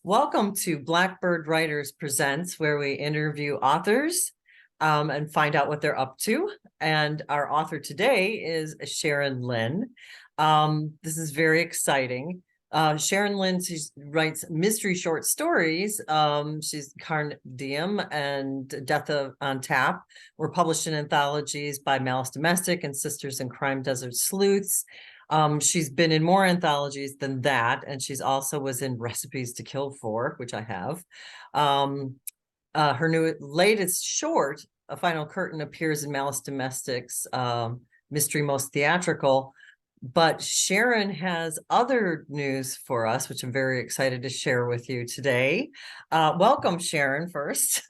Welcome to Blackbird Writers Presents, where we interview authors and find out what they're up to. And our author today is Sharon Lynn. This is very exciting. Sharon Lynn, she writes mystery short stories. She's Carn Diem and on Tap were published in anthologies by Malice Domestic and Sisters in Crime Desert Sleuths. She's been in more anthologies than that, and she's also was in Recipes to Kill For, which I have. Her latest short, A Final Curtain, appears in Malice Domestic's Mystery Most Theatrical. But Sharon has other news for us, which I'm very excited to share with you today. Welcome, Sharon, first.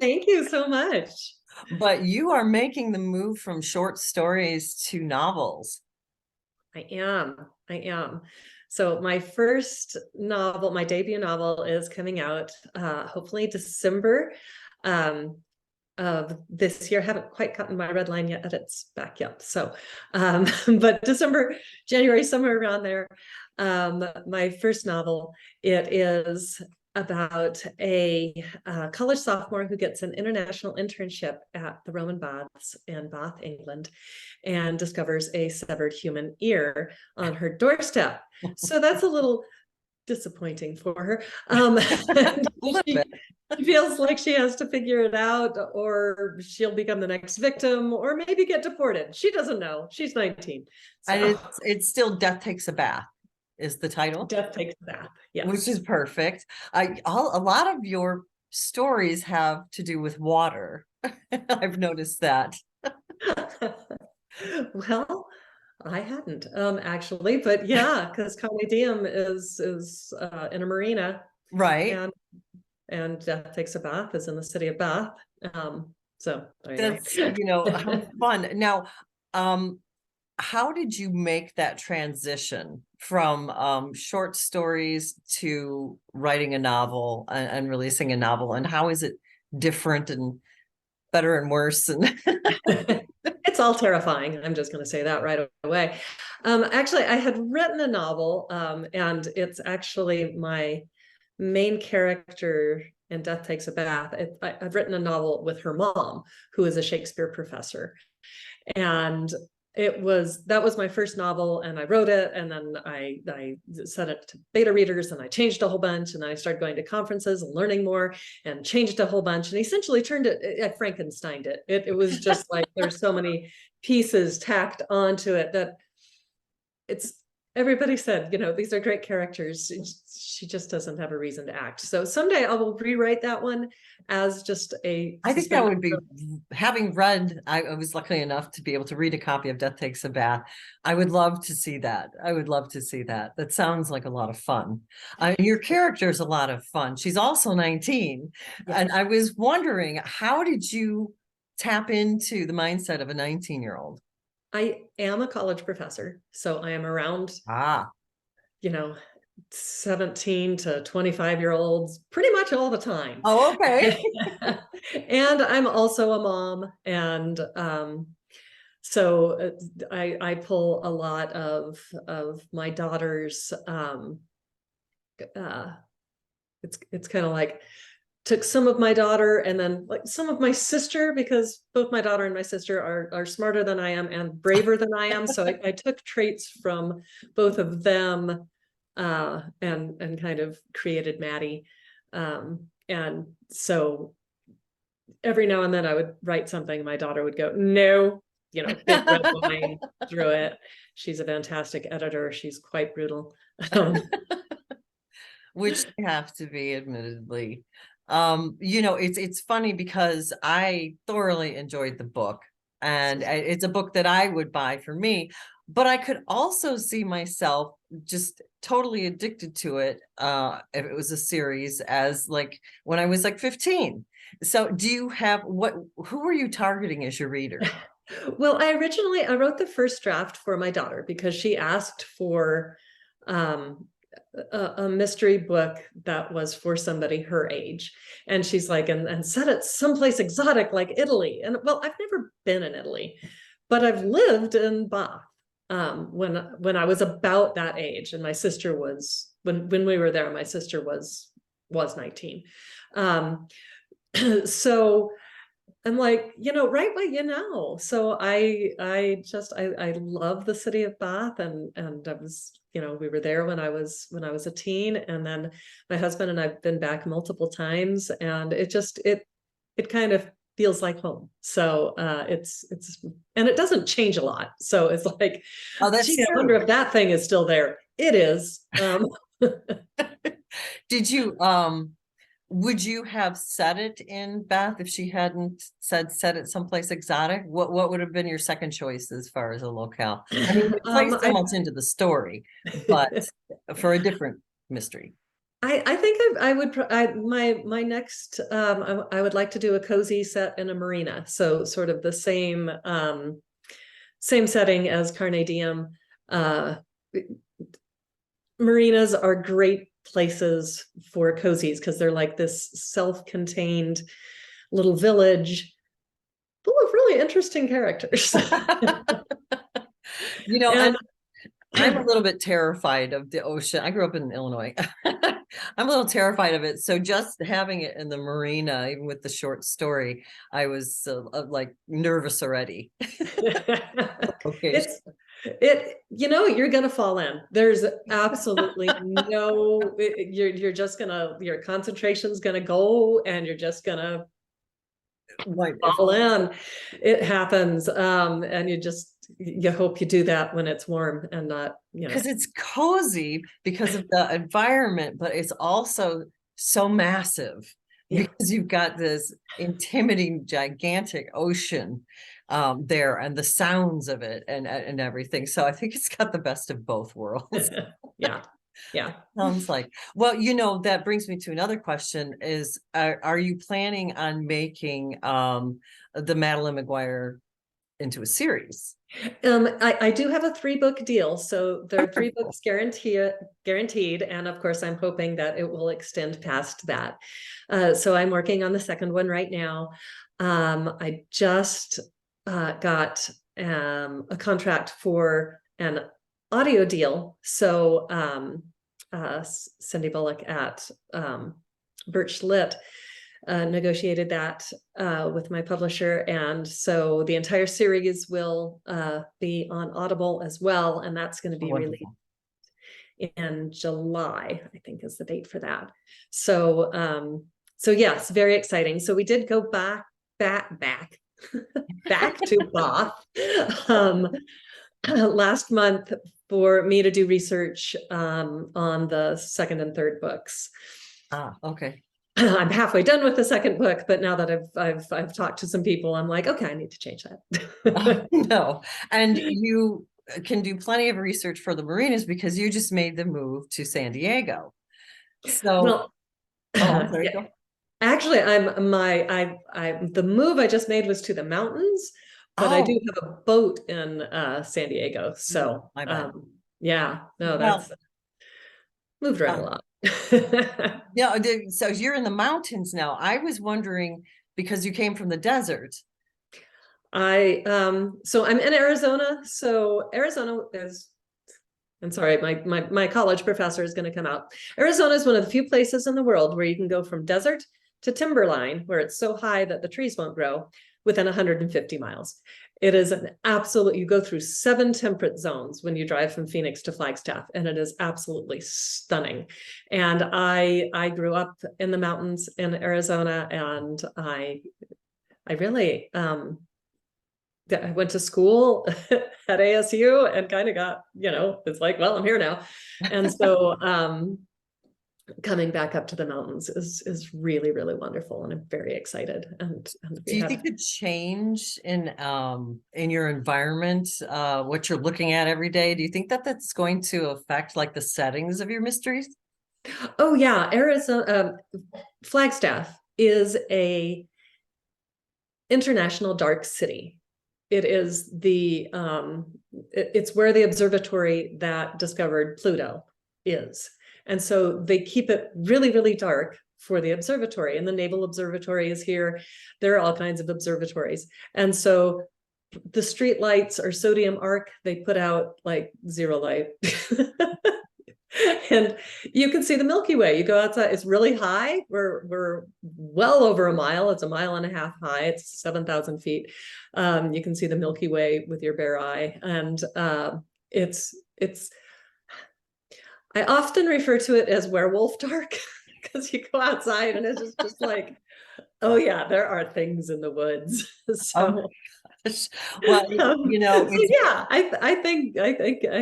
Thank you so much. But you are making the move from short stories to novels. I am. So my first novel, my debut novel, is coming out hopefully December of this year. I haven't quite gotten my red line yet, it's back yet. So, but December, January, somewhere around there. My first novel, it is about a college sophomore who gets an international internship at the Roman Baths in Bath, England, and discovers a severed human ear on her doorstep. So that's a little disappointing for her. She feels like she has to figure it out, or she'll become the next victim, or maybe get deported. She doesn't know. She's 19. So. And it's still Death Takes a Bath is the title. Death Takes a Bath, yes. Which is perfect. A lot of your stories have to do with water. I've noticed that. Well, I hadn't actually, but yeah, because Carne Diem is in a marina, right? And Death Takes a Bath is in the city of Bath. So that's how fun. Now, how did you make that transition from short stories to writing a novel and releasing a novel? And how is it different and better and worse? And it's all terrifying. I'm just going to say that right away. Actually, I had written a novel, and it's actually my main character in Death Takes a Bath. I've written a novel with her mom, who is a Shakespeare professor. And that was my first novel, and I wrote it, and then I sent it to beta readers, and I changed a whole bunch, and I started going to conferences and learning more, and changed a whole bunch, and essentially turned it, I Frankensteined it. It was just like there's so many pieces tacked onto it that everybody said, these are great characters. She just doesn't have a reason to act. So someday I will rewrite that one as just I think that would be, having read, I was lucky enough to be able to read a copy of Death Takes a Bath. I would love to see that. That sounds like a lot of fun. Your character is a lot of fun. She's also 19. Yes. And I was wondering, how did you tap into the mindset of a 19-year-old? I am a college professor, so I am around, 17 to 25-year-olds pretty much all the time. Oh, okay. And I'm also a mom, and so I pull a lot of my daughter's. It's kind of like took some of my daughter and then like some of my sister, because both my daughter and my sister are smarter than I am and braver than I am. So I took traits from both of them and kind of created Maddie. And so every now and then I would write something, my daughter would go, no, big red line through it. She's a fantastic editor. She's quite brutal. Which they have to be, admittedly. It's funny because I thoroughly enjoyed the book, and it's a book that I would buy for me, but I could also see myself just totally addicted to it if it was a series, as like when I was like 15. So do you have who are you targeting as your reader? Well, I wrote the first draft for my daughter because she asked for a mystery book that was for somebody her age, and she's like, and set it someplace exotic like Italy. And well, I've never been in Italy, but I've lived in Bath when I was about that age, and my sister was when we were there, my sister was 19. So I'm like, right what you know. So I love the city of Bath, and I was, we were there when I was a teen, and then my husband and I've been back multiple times, and it kind of feels like home. So it's and it doesn't change a lot. So it's like, Oh, that's gee, I true. wonder if that thing is still there. It is. Did you would you have set it in Bath if she hadn't set it someplace exotic? What would have been your second choice as far as a locale? I mean, it plays so much into the story, but for a different mystery. I think I would my next I would like to do a cozy set in a marina, so sort of the same setting as Carne Diem. Marinas are great places for cozies because they're like this self-contained little village full of really interesting characters. And I'm a little bit terrified of the ocean. I grew up in Illinois. I'm a little terrified of it. So just having it in the marina, even with the short story, I was like nervous already. Okay. You're gonna fall in. There's absolutely no, you're just gonna, your concentration's gonna go, and you're just gonna fall in. It happens. And you hope you do that when it's warm and not, because it's cozy because of the environment, but it's also so massive because you've got this intimidating, gigantic ocean there, and the sounds of it and everything. So I think it's got the best of both worlds. Yeah. Sounds like. Well, that brings me to another question is, are you planning on making the Madeline McGuire into a series? I do have a 3-book deal, so there are 3 books guaranteed, and of course I'm hoping that it will extend past that. So I'm working on the second one right now. I just got a contract for an audio deal. So Cindy Bullock at Birch Lit negotiated that with my publisher, and so the entire series will be on Audible as well, and that's going to be released in July, I think is the date for that. So yes, very exciting. So we did go back to Bath last month for me to do research on the second and third books. Okay. I'm halfway done with the second book, but now that I've talked to some people, I'm like, okay, I need to change that. No, and you can do plenty of research for the marinas because you just made the move to San Diego. So, actually, the move I just made was to the mountains, but I do have a boat in San Diego. So, that's moved around a lot. Yeah, so you're in the mountains now. I was wondering because you came from the desert. So I'm in Arizona. So Arizona is, I'm sorry, my college professor is going to come out. Arizona is one of the few places in the world where you can go from desert to timberline, where it's so high that the trees won't grow, within 150 miles. It is an absolute, you go through 7 temperate zones when you drive from Phoenix to Flagstaff, and it is absolutely stunning. And I grew up in the mountains in Arizona, and I really, I went to school at ASU and kind of got, it's like, well, I'm here now. And so coming back up to the mountains is really, really wonderful, and I'm very excited. And do you think the change in your environment, what you're looking at every day, do you think that that's going to affect like the settings of your mysteries? Oh yeah, Arizona, Flagstaff is a international dark city. It is it's where the observatory that discovered Pluto is. And so they keep it really, really dark for the observatory, and the Naval Observatory is here. There are all kinds of observatories. And so the street lights are sodium arc. They put out like 0 light. And you can see the Milky Way. You go outside, it's really high. We're well over a mile. It's a mile and a half high. It's 7,000 feet. You can see the Milky Way with your bare eye. And it's I often refer to it as werewolf dark because you go outside and it's just like, oh yeah, there are things in the woods. Oh So gosh. Well, so it's yeah, I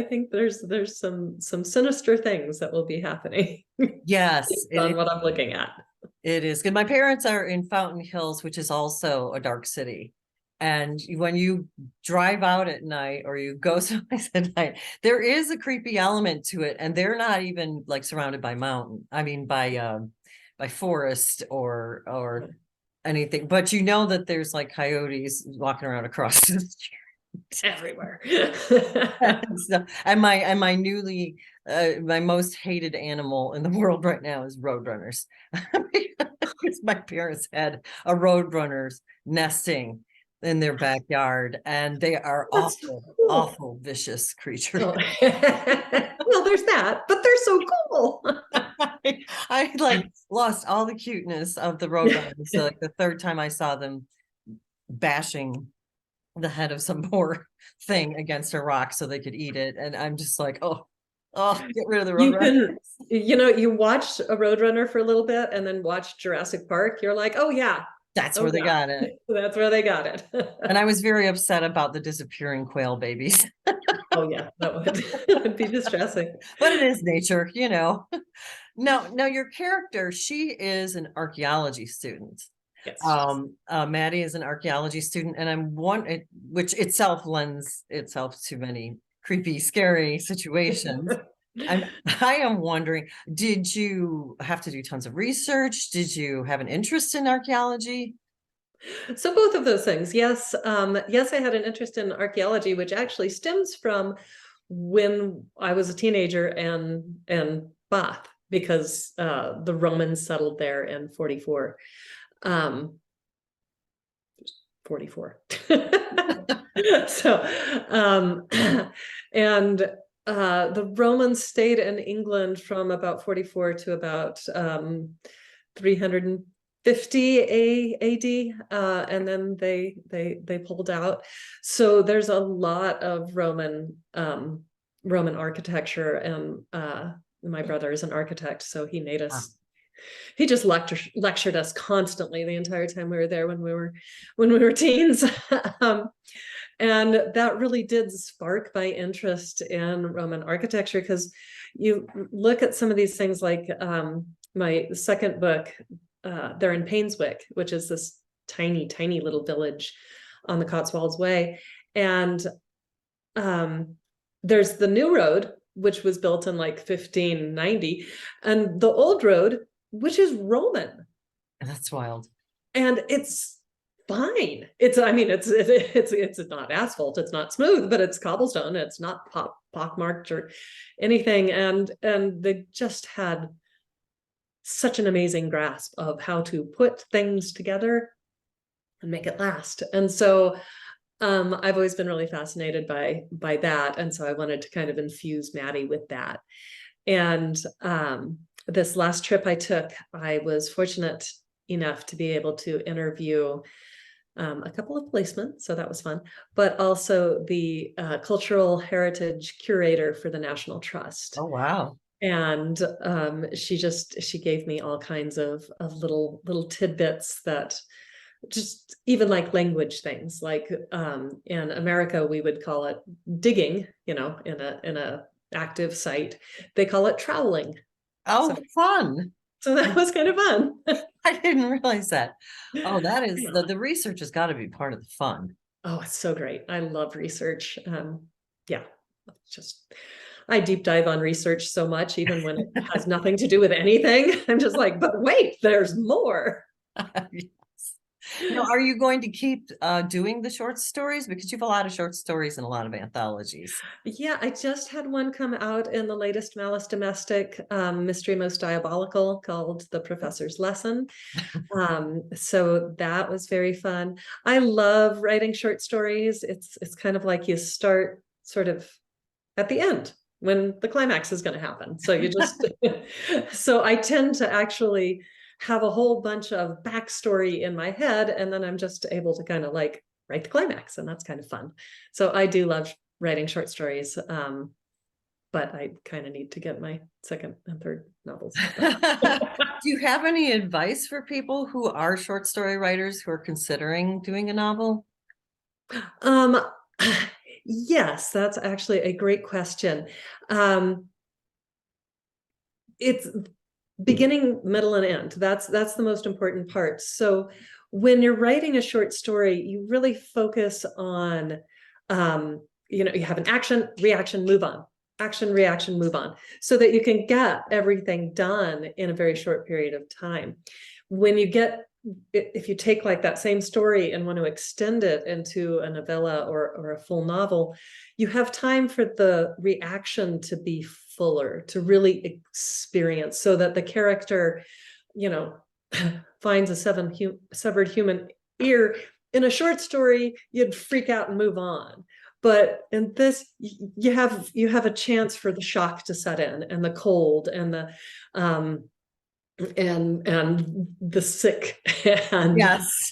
think there's some sinister things that will be happening yes, based on what I'm looking at. it is good. My parents are in Fountain Hills, which is also a dark city. And when you drive out at night or you go someplace at night, there is a creepy element to it. And they're not even like surrounded by mountain. I mean by forest or anything. But you know that there's like coyotes walking around across the street. Everywhere. And my newly my most hated animal in the world right now is roadrunners. Because my parents had a roadrunners nesting in their backyard, and they are That's awful, cool. awful, vicious creatures. Oh. Well, there's that, but they're so cool. I like lost all the cuteness of the roadrunners. So like the third time I saw them bashing the head of some poor thing against a rock so they could eat it. And I'm just like, oh, get rid of the You roadrunner. can, you watch a Roadrunner for a little bit and then watch Jurassic Park. You're like, oh yeah, That's oh where they yeah, got it. that's where they got it. And I was very upset about the disappearing quail babies. Oh yeah, that would, that would be distressing. But it is nature, you know. Now your character, she is an archaeology student. Yes. Maddie is an archaeology student, and which itself lends itself to many creepy, scary situations. I am wondering, did you have to do tons of research? Did you have an interest in archaeology? So both of those things. Yes. Yes, I had an interest in archaeology, which actually stems from when I was a teenager and Bath, because the Romans settled there in 44. 44. So and the Romans stayed in England from about 44 to about 350 AD, and then they pulled out. So there's a lot of Roman architecture, and my brother is an architect, so he just lectured us constantly the entire time we were there when we were teens. And that really did spark my interest in Roman architecture, because you look at some of these things like my second book, they're in Painswick, which is this tiny little village on the Cotswolds Way. And there's the new road, which was built in like 1590, and the old road, which is Roman. That's wild. And it's fine. It's not asphalt, it's not smooth, but it's cobblestone. It's not pockmarked or anything. And they just had such an amazing grasp of how to put things together and make it last. And so I've always been really fascinated by that. And so I wanted to kind of infuse Maddie with that. And this last trip I took, I was fortunate enough to be able to interview a couple of policemen, so that was fun, but also the cultural heritage curator for the National Trust. Oh, wow. And she gave me all kinds of little tidbits that just even like language things, like in America we would call it digging, in a active site. They call it troweling. Oh, fun. So that was kind of fun. I didn't realize that. Oh, that is the research has got to be part of the fun. Oh, it's so great. I love research. Yeah, just I deep dive on research so much, even when it has nothing to do with anything. I'm just like, but wait, there's more. Now, are you going to keep doing the short stories? Because you have a lot of short stories and a lot of anthologies. Yeah, I just had one come out in the latest Malice Domestic, Mystery Most Diabolical, called The Professor's Lesson. So that was very fun. I love writing short stories. It's kind of like you start sort of at the end. when the climax is going to happen. So you just, so I tend to actually have a whole bunch of backstory in my head, and then I'm just able to kind of like write the climax, and that's kind of fun. So I do love writing short stories. But I kind of need to get my second and third novels. Do you have any advice for people who are short story writers who are considering doing a novel? Yes, that's actually a great question. It's beginning, middle, and end. That's the most important part. So when you're writing a short story, you really focus on, you have an action, reaction, move on. Action, reaction, move on, so that you can get everything done in a very short period of time. When you get, if you take like that same story and want to extend it into a novella or a full novel, you have time for the reaction to be fuller, to really experience, so that the character, finds a severed human ear. In a short story, you'd freak out and move on. But in this, you have a chance for the shock to set in, and the cold, and the and the sick, and Yes.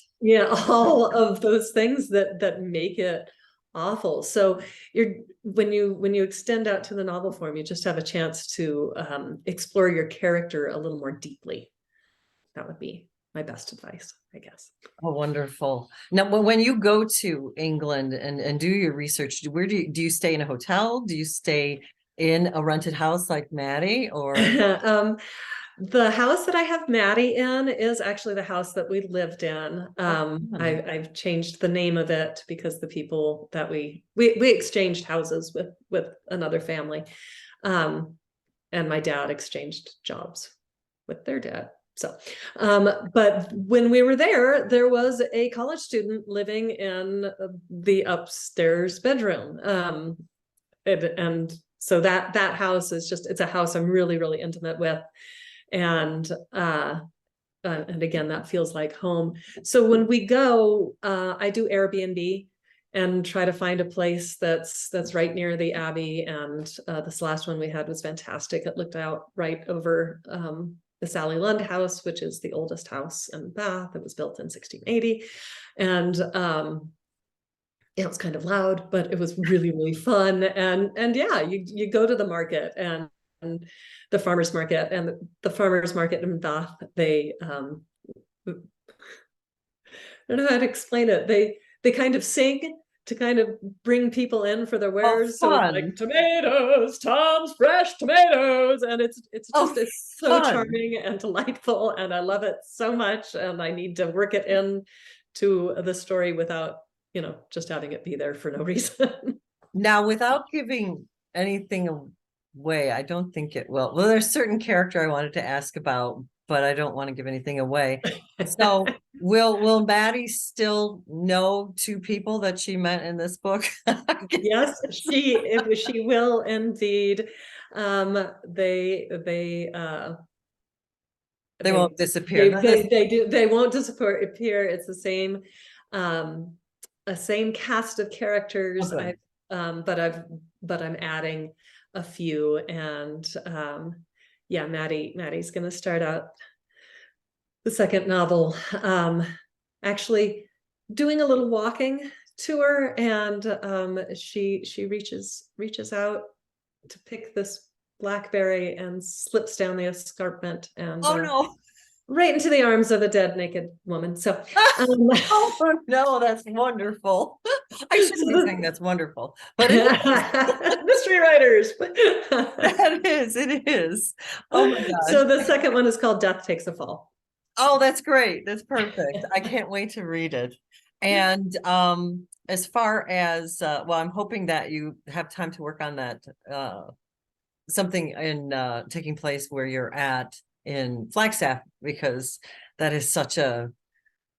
all of those things that make it awful. So when you extend out to the novel form, you just have a chance to explore your character a little more deeply. That would be my best advice, I guess. Oh, wonderful. Now, when you go to England and do your research, where do you stay in a hotel? Do you stay in a rented house like Maddie, or? The house that I have Maddie in is actually the house that we lived in. I've changed the name of it because the people that we exchanged houses with another family, and my dad exchanged jobs with their dad. So, but when we were there was a college student living in the upstairs bedroom. And so that house is it's a house I'm really, really intimate with. And again, that feels like home. So when we go, I do Airbnb and try to find a place that's right near the Abbey. And this last one we had was fantastic. It looked out right over the Sally Lund house, which is the oldest house in Bath. It was built in 1680. And it was kind of loud, but it was really, really fun. And yeah, you go to the market and the farmers market, and the farmers market in Bath, they I don't know how to explain it. They kind of sing to kind of bring people in for their wares. So it's like, tomatoes, Tom's fresh tomatoes. And it's so charming and delightful. And I love it so much. And I need to work it in to the story without, just having it be there for no reason. Now, without giving anything away, I don't think it will. Well, there's a certain character I wanted to ask about, but I don't want to give anything away. So will Maddie still know two people that she met in this book? Yes, she will indeed. They won't disappear. They won't disappear. It's the same same cast of characters. Okay. But I'm adding a few, and yeah, Maddie's gonna start out the second novel actually doing a little walking tour, and she reaches out to pick this blackberry and slips down the escarpment, and oh no, right into the arms of a dead naked woman. So oh no, that's wonderful. I shouldn't be saying that's wonderful, but mystery writers. It is. Oh my God. So the second one is called Death Takes a Fall. Oh, that's great. That's perfect. I can't wait to read it. And as far as well, I'm hoping that you have time to work on that something in taking place where you're at in Flagstaff, because that is such a,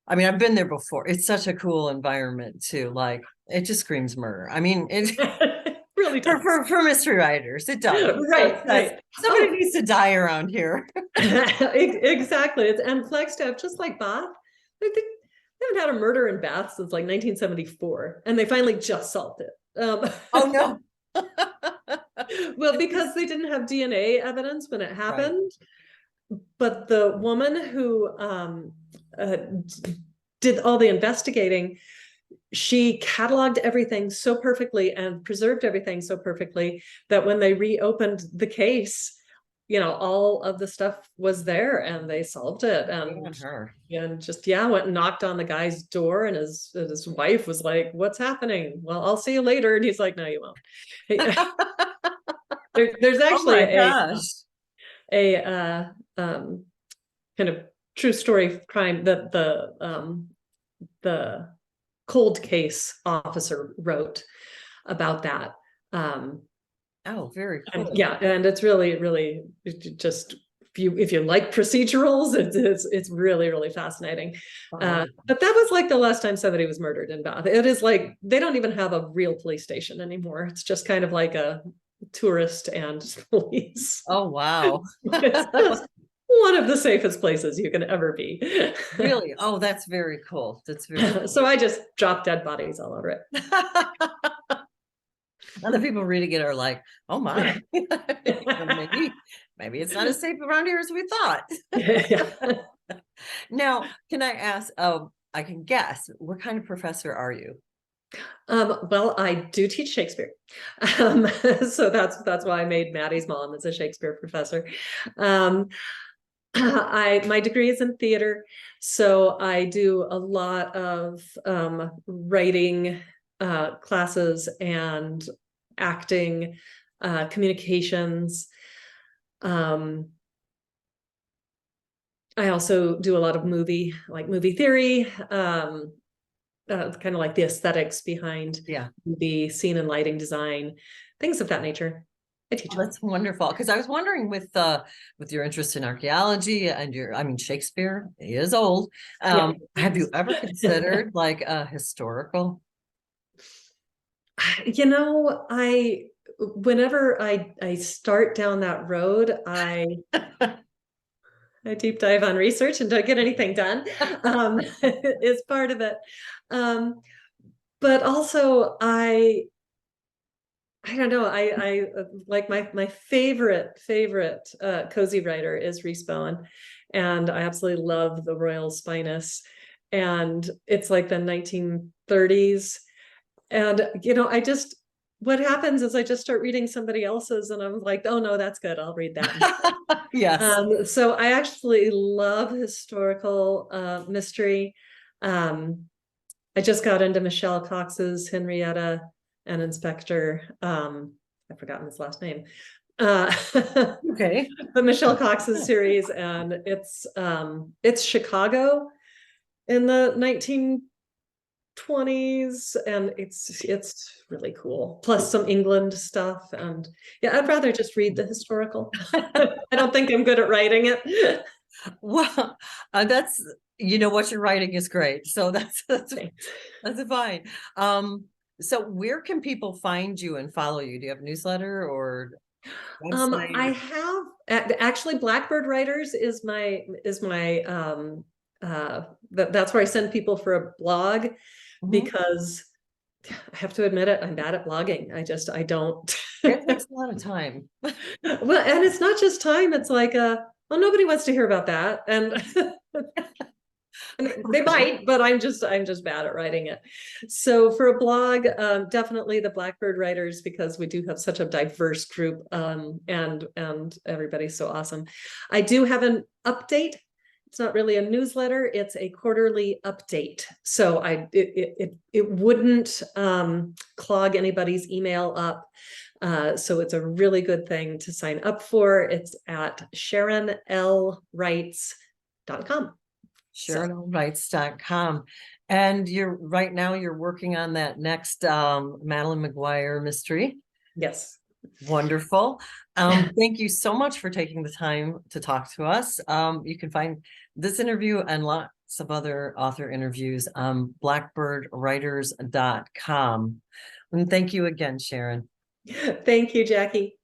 I mean, I've been there before. It's such a cool environment too. Like, it just screams murder. I mean, it really does. For mystery writers, it does. Right. Somebody needs to die around here. Exactly. And Flagstaff, just like Bath, they haven't had a murder in Bath since like 1974, and they finally just solved it. Oh no. Well, because they didn't have DNA evidence when it Right. happened, but the woman who did all the investigating, she cataloged everything so perfectly and preserved everything so perfectly that when they reopened the case, all of the stuff was there and they solved it. And just, went and knocked on the guy's door, and his wife was like, "What's happening?" "Well, I'll see you later." And he's like, "No, you won't." There's Oh actually my gosh. a kind of true story crime that the cold case officer wrote about that. Oh, very And cool. and it's really just, if you like procedurals, it's really, really fascinating. Wow. But that was like the last time somebody was murdered in Bath. It is like they don't even have a real police station anymore. It's just kind of like a tourist and police. Oh, wow. It's just one of the safest places you can ever be. Really? Oh, that's very cool. That's very So I just drop dead bodies all over it. Other people reading it are like, oh my, maybe it's not as safe around here as we thought. Yeah. Now, can I ask, I can guess, what kind of professor are you? Well, I do teach Shakespeare. So that's why I made Maddie's mom as a Shakespeare professor. Um, my degree is in theater, so I do a lot of writing classes and acting, communications. I also do a lot of movie theory, kind of like the aesthetics behind the scene and lighting design, things of that nature. I teach. Oh, that's wonderful. Because I was wondering with your interest in archaeology and Shakespeare, he is old. Have you ever considered like a historical? Whenever I start down that road, I deep dive on research and don't get anything done. Is part of it. But also I don't know. I like my favorite cozy writer is Rhys Bowen, and I absolutely love the Royal Spinus, and it's like the 1930s, and what happens is I just start reading somebody else's, and I'm like, oh no, that's good. I'll read that. Yes. So I actually love historical mystery. I just got into Michelle Cox's Henrietta and Inspector. I've forgotten his last name. Okay. But Michelle Cox's series, and it's Chicago in the 1920s, and it's really cool. Plus some England stuff, and I'd rather just read the historical. I don't think I'm good at writing it. Well, that's what you're writing is great. So that's fine. So where can people find you and follow you? Do you have a newsletter or website? I have actually Blackbird Writers is my that's where I send people for a blog, because I have to admit it, I'm bad at blogging. I don't. It takes a lot of time. Well, and it's not just time. It's like, well, nobody wants to hear about that. And they might, but I'm just bad at writing it. So for a blog, definitely the Blackbird Writers, because we do have such a diverse group, and everybody's so awesome. I do have an update. It's not really a newsletter, it's a quarterly update. So it wouldn't clog anybody's email up. So it's a really good thing to sign up for. It's at SharonLWrites.com. SharonLWrites.com. And right now you're working on that next Madeline McGuire mystery. Yes. Wonderful. Thank you so much for taking the time to talk to us. You can find this interview and lots of other author interviews on blackbirdwriters.com. And thank you again, Sharon. Thank you, Jackie.